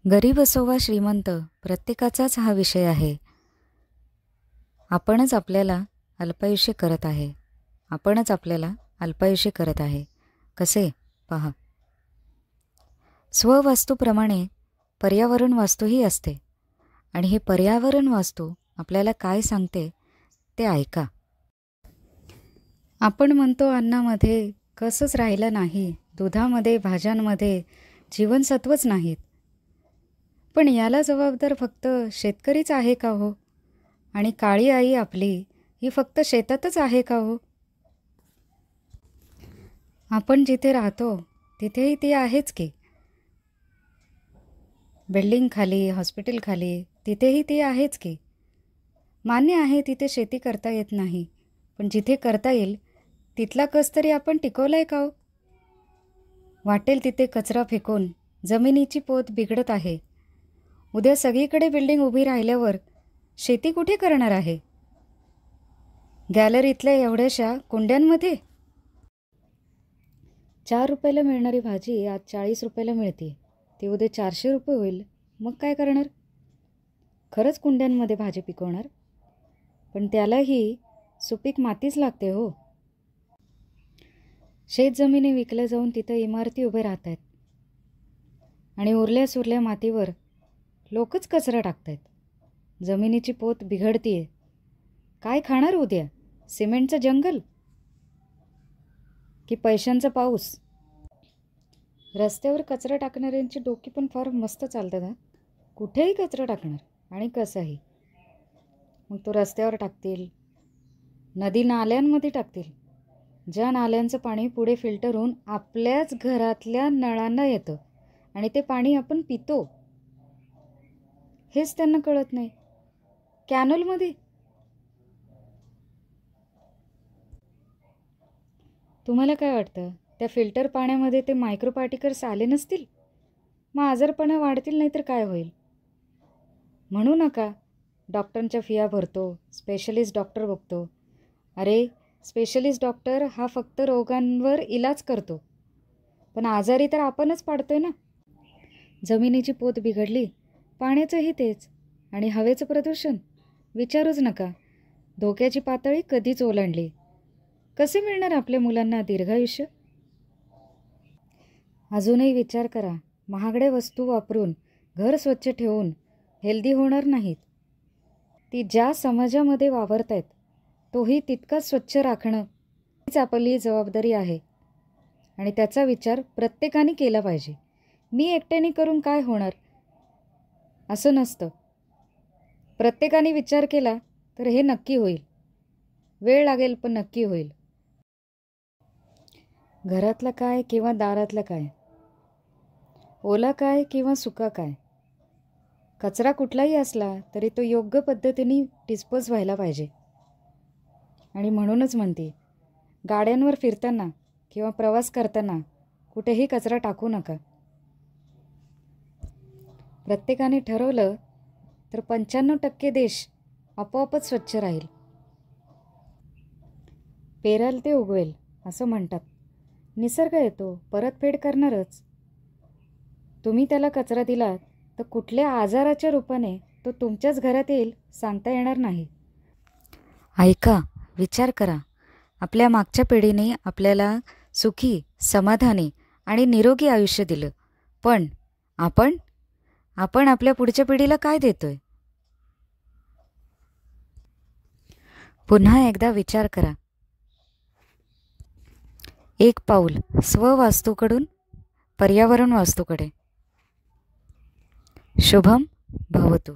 गरीब असो वा श्रीमंत, प्रत्येकाचाच हा विषय आहे. आपणच आपल्याला अल्पायुष्य करत आहे. कसे पहा. स्ववास्तूप्रमाणे पर्यावरण वास्तूही असते आणि हे पर्यावरण वास्तू आपल्याला काय सांगते ते ऐका. आपण म्हणतो अन्नामध्ये कसंच राहिलं नाही, दुधामध्ये भाज्यांमध्ये जीवनसत्वच नाहीत. पण याला जबाबदार फक्त शेतकरीच आहे का हो? आणि काळी आई आपली ही फक्त शेतातच आहे का हो? आपण जिथे राहतो तिथेही ती आहेच की. बिल्डिंग खाली, हॉस्पिटल खाली, तिथेही ती आहेच की. मान्य आहे तिथे शेती करता येत नाही, पण जिथे करता येईल तिथला कस तरी आपण टिकवलाय का हो? वाटेल तिथे कचरा फेकून जमिनीची पोत बिघडत आहे. उद्या सगळीकडे बिल्डिंग उभी राहिल्यावर शेती कुठे करणार आहे? गॅलरीतल्या एवढ्याशा कुंड्यांमध्ये? 4 रुपयाला मिळणारी भाजी आज 40 रुपयाला मिळते. ती उद्या 400 रुपये होईल. मग काय करणार? खरंच कुंड्यांमध्ये भाजी पिकवणार, पण त्यालाही सुपीक मातीच लागते हो. शेतजमिनी विकल्या जाऊन तिथं इमारती उभे राहत आहेत आणि उरल्या सुरल्या मातीवर लोकच कचरा टाकतायत. जमिनीची पोत बिघडतीये. काय खाणार उद्या? सिमेंटचं जंगल की पैशांचा पाऊस? रस्त्यावर कचरा टाकणाऱ्यांची डोकी पण फार मस्त चालतात हा. कुठेही कचरा टाकणार आणि कसाही. मग तो रस्त्यावर टाकतील, नदी नाल्यांमध्ये टाकतील. ज्या नाल्यांचं पाणी पुढे फिल्टर होऊन आपल्याच घरातल्या नळांना येतं आणि ते पाणी आपण पितो. हेच त्यांना कळत नाही. कॅनलमध्ये तुम्हाला काय वाटतं, त्या फिल्टर पाण्यामध्ये ते मायक्रो पार्टिकल्स आले नसतील? मग आजारपणं वाढतील, नाही तर काय होईल? म्हणू नका डॉक्टरांच्या फिया भरतो, स्पेशलिस्ट डॉक्टर बघतो. अरे, स्पेशलिस्ट डॉक्टर हा फक्त रोगांवर इलाज करतो, पण आजारी तर आपणच पाडतोय ना. जमिनीची पोत बिघडली, पाण्याचंही तेच, आणि हवेचं प्रदूषण विचारूच नका. धोक्याची पातळी कधीच ओलांडली. कसे मिळणार आपल्या मुलांना दीर्घायुष्य? अजूनही विचार करा. महागड्या वस्तू वापरून, घर स्वच्छ ठेवून हेल्दी होणार नाहीत. ती ज्या समाजामध्ये वावरतायत तोही तितकाच स्वच्छ राखणं हीच आपली जबाबदारी आहे आणि त्याचा विचार प्रत्येकाने केला पाहिजे. मी एकट्याने करून काय होणार असं नसतं. प्रत्येकाने विचार केला तर हे नक्की होईल. वेळ लागेल, पण नक्की होईल. घरातलं काय किंवा दारातलं काय, ओला काय किंवा सुका काय, कचरा कुठलाही असला तरी तो योग्य पद्धतीने डिस्पोज व्हायला पाहिजे. आणि म्हणूनच म्हणते, गाड्यांवर फिरताना किंवा प्रवास करताना कुठेही कचरा टाकू नका. प्रत्येकाने ठरवलं तर 95% देश आपोआपच स्वच्छ राहील. पेराल ते उगवेल असं म्हणतात. निसर्ग येतो, परतफेड करणारच. तुम्ही त्याला कचरा दिलात तर कुठल्या आजाराच्या रूपाने तो तुमच्याच घरात येईल सांगता येणार नाही. ऐका, विचार करा. आपल्या मागच्या पिढीने आपल्याला सुखी, समाधानी आणि निरोगी आयुष्य दिलं, पण आपण आपल्या पुढच्या पिढीला काय देतोय? पुन्हा एकदा विचार करा. एक पाऊल स्ववास्तूकडून पर्यावरण वास्तूकडे. शुभम भवतु.